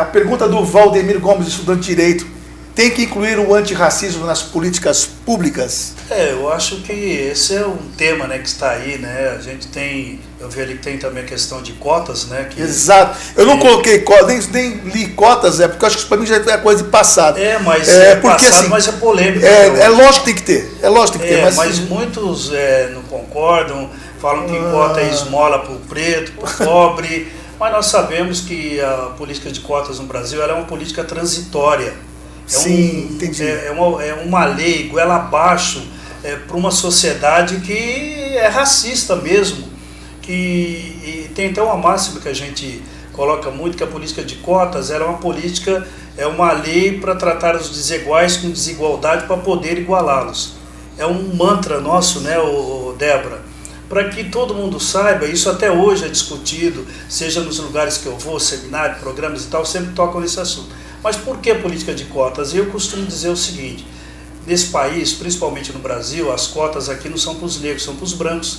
A pergunta do Valdemir Gomes, estudante de Direito: tem que incluir o antirracismo nas políticas públicas? Eu acho que esse é um tema, né, que está aí, né? A gente tem, eu vi ali que tem também a questão de cotas, né? Exato. Eu não coloquei cotas, nem li cotas, porque eu acho que isso para mim já é coisa de passado. Mas porque, passado, assim, mas é polêmico. É lógico que tem que ter. É lógico que tem que ter. Mas muitos não concordam, falam que cota é esmola para o preto, para o pobre. Mas nós sabemos que a política de cotas no Brasil ela é uma política transitória. Sim, entendi. É uma lei goela abaixo para uma sociedade que é racista mesmo. E tem até uma máxima que a gente coloca muito, que a política de cotas ela é uma lei para tratar os desiguais com desigualdade para poder igualá-los. É um mantra nosso, né, Débora? Para que todo mundo saiba, isso até hoje é discutido, seja nos lugares que eu vou, seminário, programas e tal, sempre tocam nesse assunto. Mas por que a política de cotas? Eu costumo dizer o seguinte, nesse país, principalmente no Brasil, as cotas aqui não são para os negros, são para os brancos.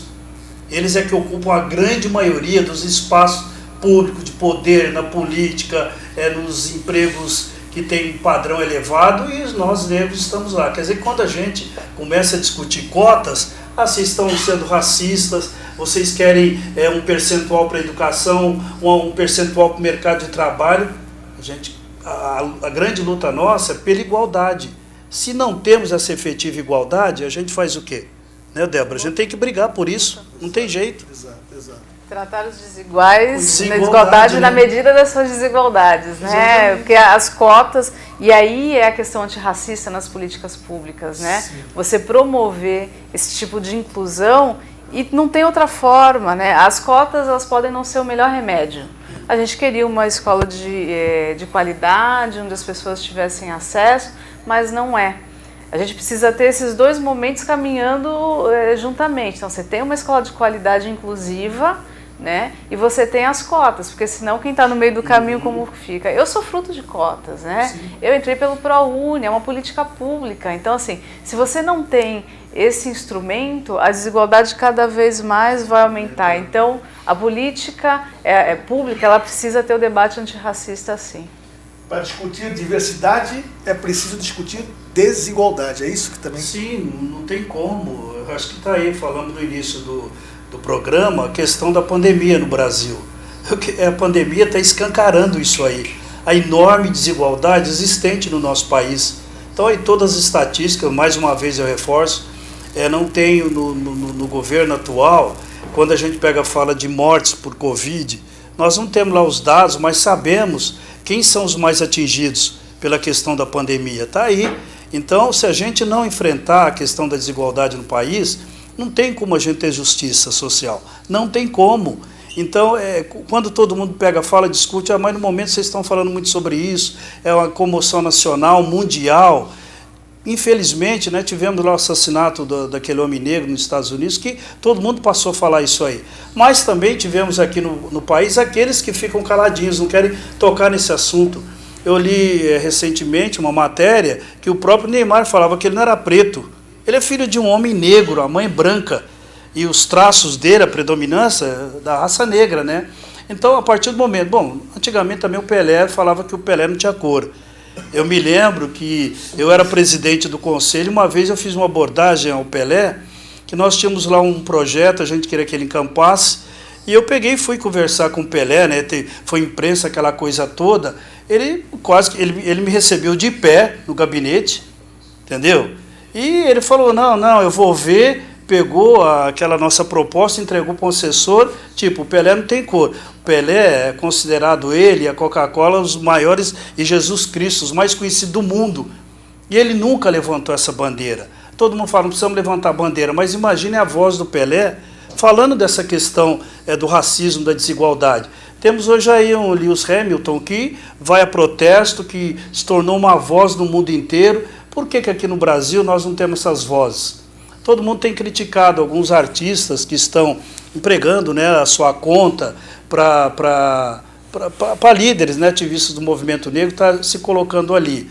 Eles é que ocupam a grande maioria dos espaços públicos de poder, na política, nos empregos que tem padrão elevado, e nós negros estamos lá. Quer dizer, quando a gente começa a discutir cotas, vocês estão sendo racistas, vocês querem um percentual para a educação, um percentual para o mercado de trabalho. A grande luta nossa é pela igualdade. Se não temos essa efetiva igualdade, a gente faz o quê? Né, Débora? A gente tem que brigar por isso, não tem jeito. Exato. Tratar os desiguais na desigualdade, desigualdade, né? na medida das suas desigualdades, né? Exatamente. Porque as cotas, e aí é a questão antirracista nas políticas públicas, né? Sim. Você promover esse tipo de inclusão e não tem outra forma, né? As cotas, elas podem não ser o melhor remédio. A gente queria uma escola de qualidade, onde as pessoas tivessem acesso, mas não é. A gente precisa ter esses dois momentos caminhando juntamente. Então, você tem uma escola de qualidade inclusiva, né? E você tem as cotas, porque senão quem está no meio do caminho como fica? Eu sou fruto de cotas, né? Sim. Eu entrei pelo ProUni, é uma política pública. Então, assim, se você não tem esse instrumento, a desigualdade cada vez mais vai aumentar. Então, a política pública, ela precisa ter o debate antirracista, sim. Para discutir diversidade, é preciso discutir desigualdade. É isso que também... Sim, não tem como. Eu acho que está aí, falando no início do programa, a questão da pandemia no Brasil. A pandemia está escancarando isso aí. A enorme desigualdade existente no nosso país. Então, aí todas as estatísticas, mais uma vez eu reforço, não tenho no governo atual, quando a gente fala de mortes por Covid, nós não temos lá os dados, mas sabemos quem são os mais atingidos pela questão da pandemia. Está aí. Então, se a gente não enfrentar a questão da desigualdade no país, não tem como a gente ter justiça social. Não tem como. Então, quando todo mundo fala, discute, mas no momento vocês estão falando muito sobre isso, é uma comoção nacional, mundial. Infelizmente, né, tivemos lá o assassinato daquele homem negro nos Estados Unidos, que todo mundo passou a falar isso aí. Mas também tivemos aqui no país aqueles que ficam caladinhos, não querem tocar nesse assunto. Eu li recentemente uma matéria que o próprio Neymar falava que ele não era preto. Ele é filho de um homem negro, a mãe branca, e os traços dele, a predominância da raça negra, né? Então, a partir do momento... Bom, antigamente também o Pelé falava que o Pelé não tinha cor. Eu me lembro que eu era presidente do conselho, uma vez eu fiz uma abordagem ao Pelé, que nós tínhamos lá um projeto, a gente queria que ele encampasse, e eu peguei e fui conversar com o Pelé, né? Foi imprensa, aquela coisa toda. Ele me recebeu de pé no gabinete, entendeu? E ele falou, não, eu vou ver, pegou aquela nossa proposta, entregou para o assessor, tipo, o Pelé não tem cor. O Pelé é considerado ele e a Coca-Cola os maiores, e Jesus Cristo, os mais conhecidos do mundo. E ele nunca levantou essa bandeira. Todo mundo fala, não precisamos levantar a bandeira, mas imagine a voz do Pelé falando dessa questão do racismo, da desigualdade. Temos hoje aí o Lewis Hamilton, que vai a protesto, que se tornou uma voz no mundo inteiro. Por que aqui no Brasil nós não temos essas vozes? Todo mundo tem criticado alguns artistas que estão empregando, né, a sua conta para líderes, né, ativistas do movimento negro, está se colocando ali.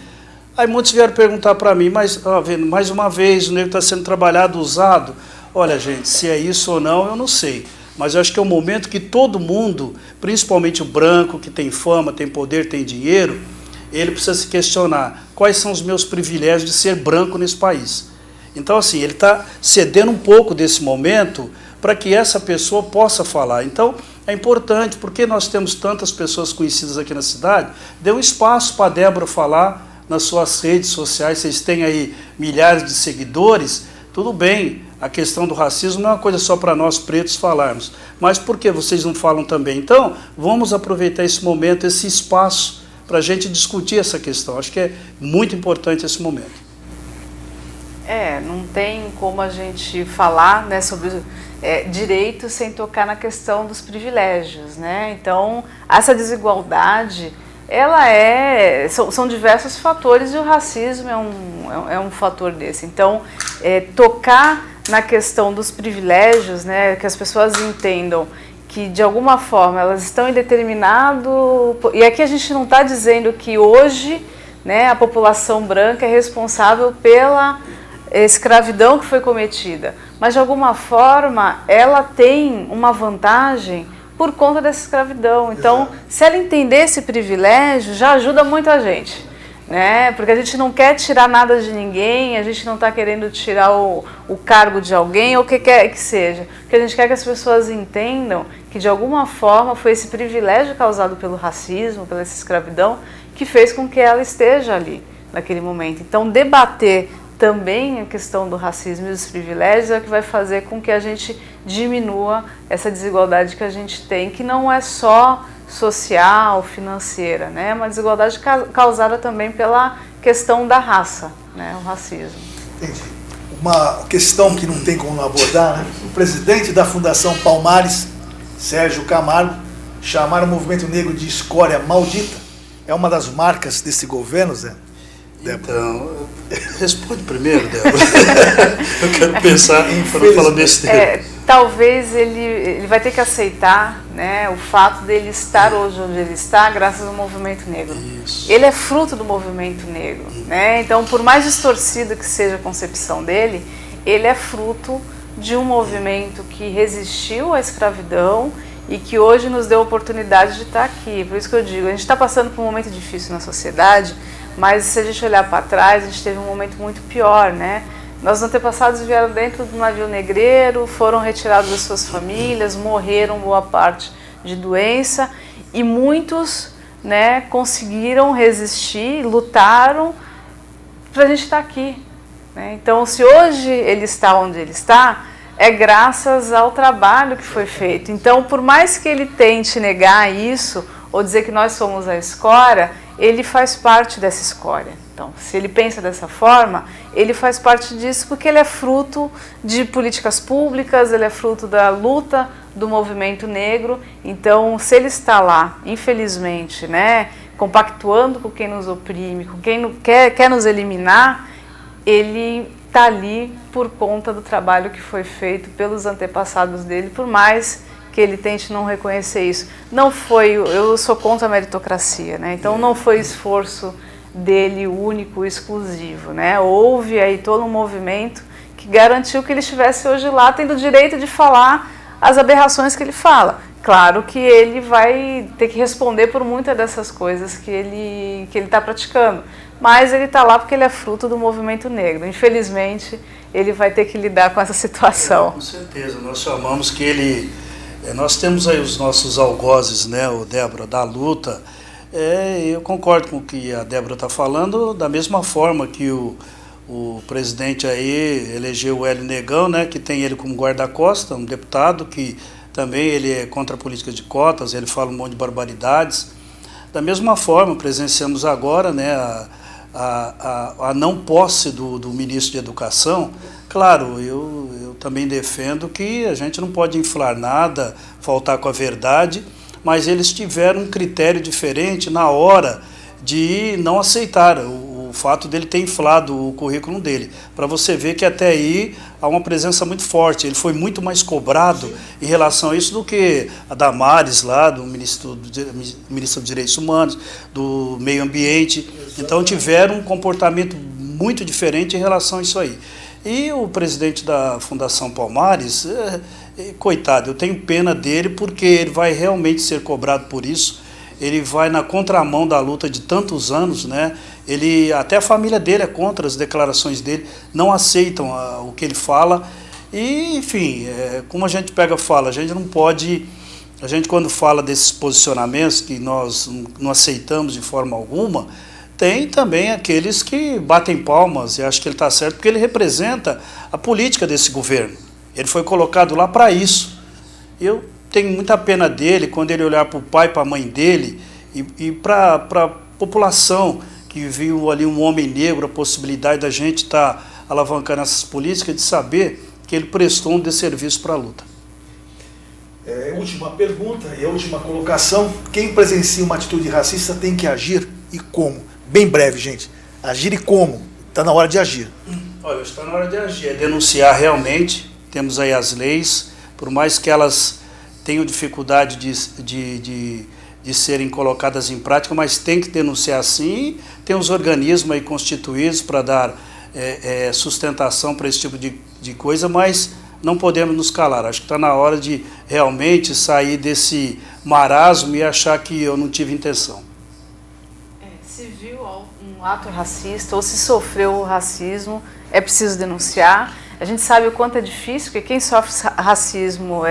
Aí muitos vieram perguntar para mim, mas mais uma vez o negro está sendo trabalhado, usado. Olha, gente, se é isso ou não, eu não sei. Mas eu acho que é um momento que todo mundo, principalmente o branco, que tem fama, tem poder, tem dinheiro, ele precisa se questionar quais são os meus privilégios de ser branco nesse país. Então, assim, ele está cedendo um pouco desse momento para que essa pessoa possa falar. Então, é importante, porque nós temos tantas pessoas conhecidas aqui na cidade, dê um espaço para a Débora falar nas suas redes sociais, vocês têm aí milhares de seguidores, tudo bem, a questão do racismo não é uma coisa só para nós pretos falarmos, mas por que vocês não falam também? Então, vamos aproveitar esse momento, esse espaço, para a gente discutir essa questão. Acho que é muito importante esse momento. Não tem como a gente falar, né, sobre direito sem tocar na questão dos privilégios, né? Então, essa desigualdade, são diversos fatores e o racismo é um fator desse. Então, tocar na questão dos privilégios, né, que as pessoas entendam que de alguma forma elas estão em determinado... E aqui a gente não está dizendo que hoje, né, a população branca é responsável pela escravidão que foi cometida, mas de alguma forma ela tem uma vantagem por conta dessa escravidão. Então, exato, se ela entender esse privilégio, já ajuda muito a gente, né? Porque a gente não quer tirar nada de ninguém, a gente não está querendo tirar o cargo de alguém ou o que quer que seja. O que a gente quer que as pessoas entendam que de alguma forma foi esse privilégio causado pelo racismo, pela essa escravidão, que fez com que ela esteja ali naquele momento. Então, debater também a questão do racismo e dos privilégios é o que vai fazer com que a gente diminua essa desigualdade que a gente tem, que não é só social, financeira, né? É uma desigualdade causada também pela questão da raça, né? O racismo. Entendi. Uma questão que não tem como não abordar, né? O presidente da Fundação Palmares, Sérgio Camargo, chamaram o movimento negro de escória maldita. É uma das marcas desse governo, Zé? Então, responde primeiro, Débora. Eu quero pensar para não falar besteira. Talvez ele vai ter que aceitar, né, o fato dele estar hoje onde ele está graças ao movimento negro. Isso. Ele é fruto do movimento negro, né? Então, por mais distorcida que seja a concepção dele, ele é fruto de um movimento que resistiu à escravidão e que hoje nos deu a oportunidade de estar aqui. Por isso que eu digo, a gente está passando por um momento difícil na sociedade, mas se a gente olhar para trás, a gente teve um momento muito pior, né? Nossos antepassados vieram dentro do navio negreiro, foram retirados das suas famílias, morreram boa parte de doença e muitos, né, conseguiram resistir, lutaram para a gente estar aqui, né? Então, se hoje ele está onde ele está, é graças ao trabalho que foi feito. Então, por mais que ele tente negar isso ou dizer que nós somos a escória, ele faz parte dessa escória. Então, se ele pensa dessa forma, ele faz parte disso porque ele é fruto de políticas públicas, ele é fruto da luta do movimento negro. Então, se ele está lá, infelizmente, né, compactuando com quem nos oprime, com quem quer nos eliminar, ele está ali por conta do trabalho que foi feito pelos antepassados dele, por mais que ele tente não reconhecer isso. Não foi, eu sou contra a meritocracia, né? Então não foi esforço dele único, exclusivo, né? Houve aí todo um movimento que garantiu que ele estivesse hoje lá, tendo o direito de falar as aberrações que ele fala. Claro que ele vai ter que responder por muitas dessas coisas que ele está praticando, mas ele está lá porque ele é fruto do movimento negro. Infelizmente, ele vai ter que lidar com essa situação. Com certeza, nós chamamos que ele... Nós temos aí os nossos algozes, né, o Débora, da luta. Eu concordo com o que a Débora está falando, da mesma forma que o presidente aí elegeu o Hélio Negão, né, que tem ele como guarda-costa, um deputado que também ele é contra a política de cotas, ele fala um monte de barbaridades. Da mesma forma, presenciamos agora, né, a não posse do ministro de Educação. Claro, eu também defendo que a gente não pode inflar nada, faltar com a verdade, mas eles tiveram um critério diferente na hora de não aceitar o fato dele ter inflado o currículo dele. Para você ver que até aí há uma presença muito forte. Ele foi muito mais cobrado em relação a isso do que a Damares lá, do ministro dos Direitos Humanos, do Meio Ambiente. Então tiveram um comportamento muito diferente em relação a isso aí. E o presidente da Fundação Palmares, coitado, eu tenho pena dele porque ele vai realmente ser cobrado por isso. Ele vai na contramão da luta de tantos anos, né? Até a família dele é contra as declarações dele, não aceitam o que ele fala. E, enfim, como a gente fala, a gente não pode... A gente, quando fala desses posicionamentos que nós não aceitamos de forma alguma, tem também aqueles que batem palmas, e acho que ele está certo, porque ele representa a política desse governo. Ele foi colocado lá para isso. Eu tenho muita pena dele quando ele olhar para o pai, para a mãe dele, e para a população que viu ali um homem negro, a possibilidade da gente estar alavancando essas políticas, de saber que ele prestou um desserviço para a luta. Última pergunta e a última colocação. Quem presencia uma atitude racista tem que agir e como? Bem breve, gente. Agir e como? Está na hora de agir. Olha, está na hora de agir. É denunciar realmente. Temos aí as leis, por mais que elas tenham dificuldade de serem colocadas em prática, mas tem que denunciar sim. Tem os organismos aí constituídos para dar sustentação para esse tipo de coisa, mas não podemos nos calar. Acho que está na hora de realmente sair desse marasmo e achar que eu não tive intenção. Se viu um ato racista ou se sofreu o racismo, é preciso denunciar. A gente sabe o quanto é difícil, porque quem sofre racismo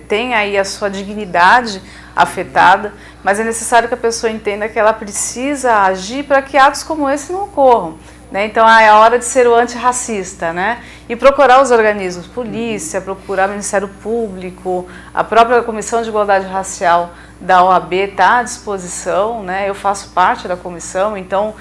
tem aí a sua dignidade afetada, mas é necessário que a pessoa entenda que ela precisa agir para que atos como esse não ocorram. Então é a hora de ser o antirracista, né? E procurar os organismos, polícia, procurar o Ministério Público, a própria Comissão de Igualdade Racial da OAB está à disposição, né? Eu faço parte da comissão, então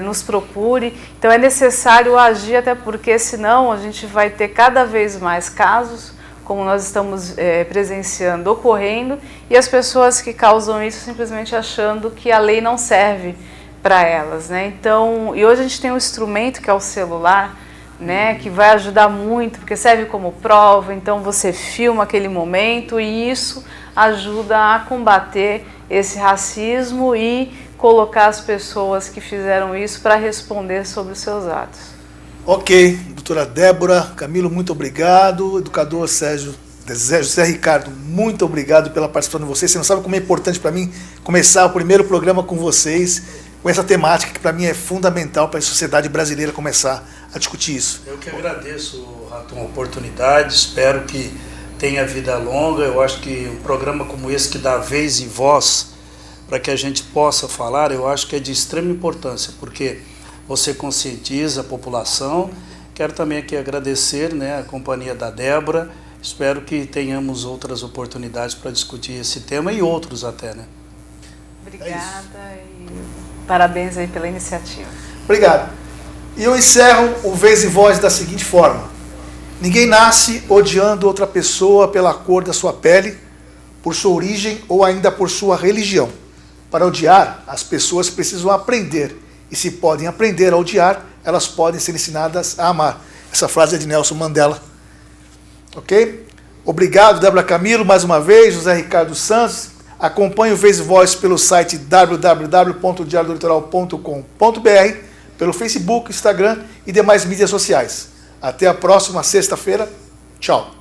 nos procure. Então é necessário agir, até porque senão a gente vai ter cada vez mais casos, como nós estamos presenciando, ocorrendo, e as pessoas que causam isso simplesmente achando que a lei não serve para elas, né? Então, e hoje a gente tem um instrumento que é o celular, né, que vai ajudar muito, porque serve como prova, então você filma aquele momento e isso ajuda a combater esse racismo e colocar as pessoas que fizeram isso para responder sobre os seus atos. Ok, doutora Débora, Camilo, muito obrigado. Educador José Ricardo, muito obrigado pela participação de vocês. Você não sabe como é importante para mim começar o primeiro programa com vocês, com essa temática que para mim é fundamental para a sociedade brasileira começar a discutir isso. Eu que agradeço, Raton, a oportunidade, espero que tenha vida longa. Eu acho que um programa como esse que dá vez e voz para que a gente possa falar, eu acho que é de extrema importância, porque você conscientiza a população. Quero também aqui agradecer, né, a companhia da Débora. Espero que tenhamos outras oportunidades para discutir esse tema e outros até, né? Obrigada e parabéns aí pela iniciativa. Obrigado. E eu encerro o Vez e Voz da seguinte forma: ninguém nasce odiando outra pessoa pela cor da sua pele, por sua origem ou ainda por sua religião. Para odiar, as pessoas precisam aprender. E se podem aprender a odiar, elas podem ser ensinadas a amar. Essa frase é de Nelson Mandela. Ok? Obrigado, Débora Camilo, mais uma vez, José Ricardo Santos. Acompanhe o Vez e Voz pelo site www.diariodolitoral.com.br, pelo Facebook, Instagram e demais mídias sociais. Até a próxima sexta-feira. Tchau.